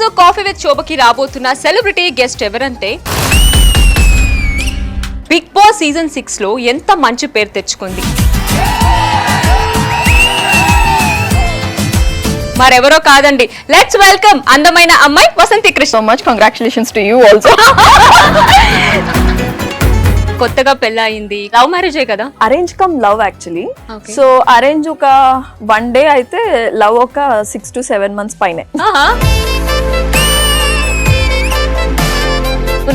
రోజు coffee with శోభకి రాబోతున్న celebrity guest ఎవరంటే బిగ్ బాస్ సీజన్ 6 లో ఎంత మంచి పేరు తెచ్చుకుంది. మరెవరో కాదండి, లెట్స్ వెల్కమ్ అందమైన అమ్మాయి Vasanthi Krishna. So much congratulations to you also. కొత్తగా పెళ్ళయింది, లవ్ మ్యారేజే కదా? Arrange come love actually. Okay. So arrange ఒక 1 day అయితే, లవ్ ఒక 6 to 7 months పైనే.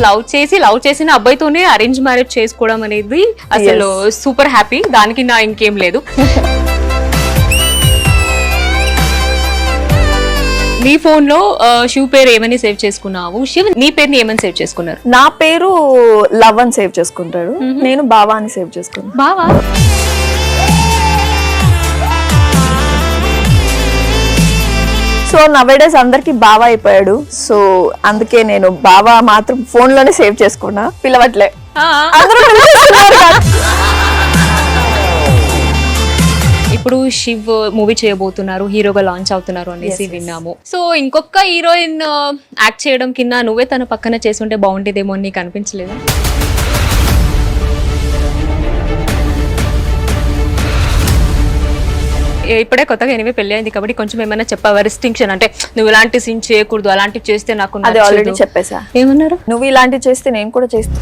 లవ్ చేసిన అబ్బాయితోనే అరేంజ్ మ్యారేజ్ చేసుకోవడం అనేది అసలు సూపర్ హ్యాపీ. దానికి నా ఇంకేం లేదు. నీ ఫోన్ లో శివ్ పేరు ఏమని సేవ్ చేసుకున్నావు? శివ్ నీ పేరుని ఏమని సేవ్ చేసుకున్నారు? నా పేరు లవ్ అని సేవ్ చేసుకుంటాడు, నేను బావా అని సేవ్ చేసుకున్నాను. బావా? సో నవేడేస్ అందరికి బావా అయిపోయాడు. సో అందుకే నేను బావా మాత్రం ఫోన్ లోనే సేవ్ చేసుకున్నా, పిలవట్లే. అందరూ పిలుస్తున్నారు కదా. ఇప్పుడు శివ్ మూవీ చేయబోతున్నారు, హీరోగా లాంచ్ అవుతున్నారు అనేసి విన్నాము. సో ఇంకొక హీరోయిన్ యాక్ట్ చేయడం కింద నువ్వే తన పక్కన చేస్తుంటే బాగుంటేదేమో అని నీకు అనిపించలేదు? ఇప్పుడే కొత్తగా ఎనివే పెళ్లి అయింది కాబట్టి కొంచెం ఏమైనా చెప్పావా రిస్ట్రిక్షన్? అంటే నువ్వు ఇలాంటి సీన్ చేయకూడదు, అలాంటివి చేస్తే నాకు అది ఆల్రెడీ చెప్పేసా. ఏమన్నారు? నువ్వు ఇలాంటివి చేస్తే నేను కూడా చేస్తా.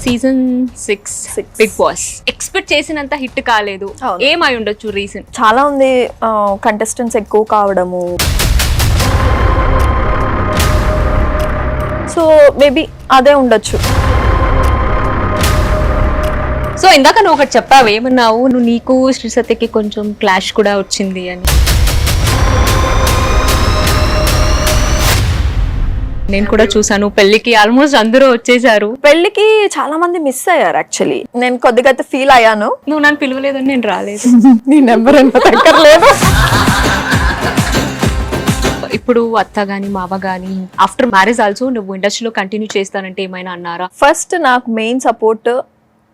సీజన్ 6 బిగ్ బాస్ ఎక్స్పెక్ట్ చేసినంత హిట్ కాలేదు. ఏమై ఉండొచ్చు రీజన్? చాలా ఉంది, కంటెస్టెంట్స్ ఎక్కువ కావడము. సో మేబీ అదే ఉండొచ్చు. సో ఇందాక నువ్వు ఒకటి చెప్పావు, ఏమన్నావు? నువ్వు నీకు శ్రీ సత్యకి కొంచెం క్లాష్ కూడా వచ్చింది అని. నేను కూడా చూసాను, పెళ్లికి ఆల్మోస్ట్ అందరూ వచ్చేసారు. పెళ్లికి చాలా మంది మిస్ అయ్యారు యాక్చువల్లీ. నేను కొద్దిగా ఫీల్ అయ్యాను. నువ్వు నన్ను పిలవలేదని నేను రాలేదు. నీ నెంబర్ లేదు. ఇప్పుడు అత్త గాని మావ గాని ఆఫ్టర్ మ్యారేజ్ ఆల్సో నువ్వు ఇండస్ట్రీలో కంటిన్యూ చేస్తానంటే ఏమైనా అన్నారా? ఫస్ట్ నాకు మెయిన్ సపోర్ట్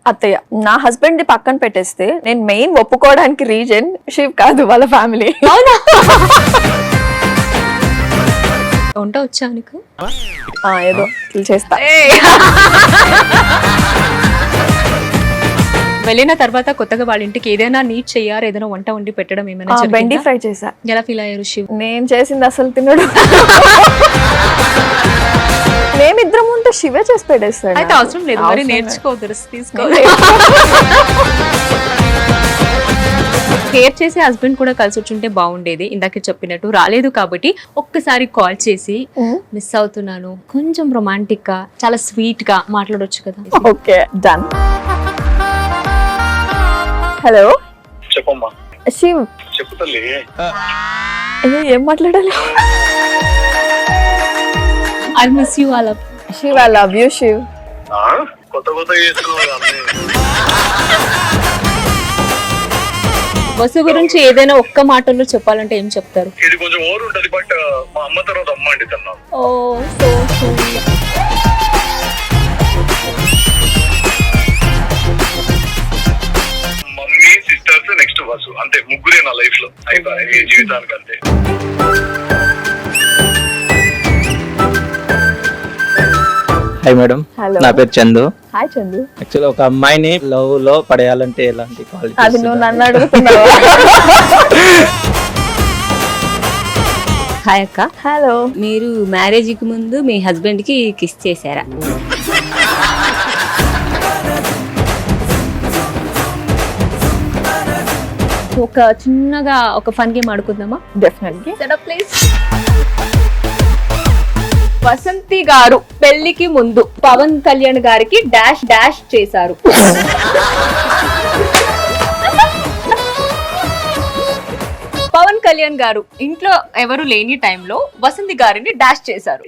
అత్తయ్య. నా హస్బెండ్ ది పక్కన పెట్టేస్తే నేను మెయిన్ ఒప్పుకోవడానికి రీజన్ శివ్ కాదు, వాళ్ళ ఫ్యామిలీ. వంట వచ్చా నీకు? ఏదో చేస్తా. వెళ్ళిన తర్వాత కొత్తగా వాళ్ళ ఇంటికి ఏదైనా నీట్ చెయ్యారు, ఏదైనా వంట వండి పెట్టడం ఏమైనా? బెండి ఫ్రై చేసా. ఎలా ఫీల్ అయ్యారు శివ్? నేను చేసింది అసలు తినడు. మేమిద్దరం ఉంటే శివే చేసి పెట్టేస్తాడు. అయితే అవసరం లేదు, మరి నేర్చుకోవద్దు, తీసుకో. కేర్ చేసే హస్బెండ్ కూడా కలిసి వచ్చుంటే బాగుండేది. ఇందాక చెప్పినట్టు రాలేదు కాబట్టి ఒక్కసారి కాల్ చేసి మిస్ అవుతున్నాను, కొంచెం రొమాంటిక్ గా చాలా స్వీట్ గా మాట్లాడొచ్చు కదా? Okay, done. హలో చెప్పమ్మా. శివ్ చెప్పు తల్లి. ఏం మాట్లాడాలి? I miss you. Shiv, I love you Shiv. కొత్త కొత్త చేస్తున్నావు. వసు గురించి ఏదైనా ఒక్క మాటలో చెప్పాలంటే ఏం చెప్తారు? ఇది కొంచెం ఓవర్ ఉంటది, బట్ మా అమ్మ తర్వాత అమ్మ అండి తను. Oh so sweet. Mummy, sisters, next Vasu, అంతే. ముగ్గురే నా లైఫ్ లో అయిపోయి జీవితానికి, అంతే. హాయ్ మేడం, నా పేరు చందు. హాయ్ చందు. యాక్చువల్లీ ఒక అమ్మాయిని లవ్ లో పడేయాలంటే ఎలాంటి క్వాలిటీస్? అది నువ్వు నన్ను అడుగుతున్నావా? హాయ్ అక్క. హలో. మీరు మ్యారేజ్ కి ముందు మీ హస్బెండ్ కి కిస్ చేశారా? ఒక చిన్నగా ఒక ఫన్ గేమ్ ఆడుకుందామా? డెఫినెట్లీ. ప్లీజ్. వసంతి గారు పెళ్లికి ముందు పవన్ కళ్యాణ్ గారికి డాష్ డాష్ చేశారు. పవన్ కళ్యాణ్ గారు ఇంట్లో ఎవరు లేని టైంలో వసంతి గారిని డాష్ చేశారు.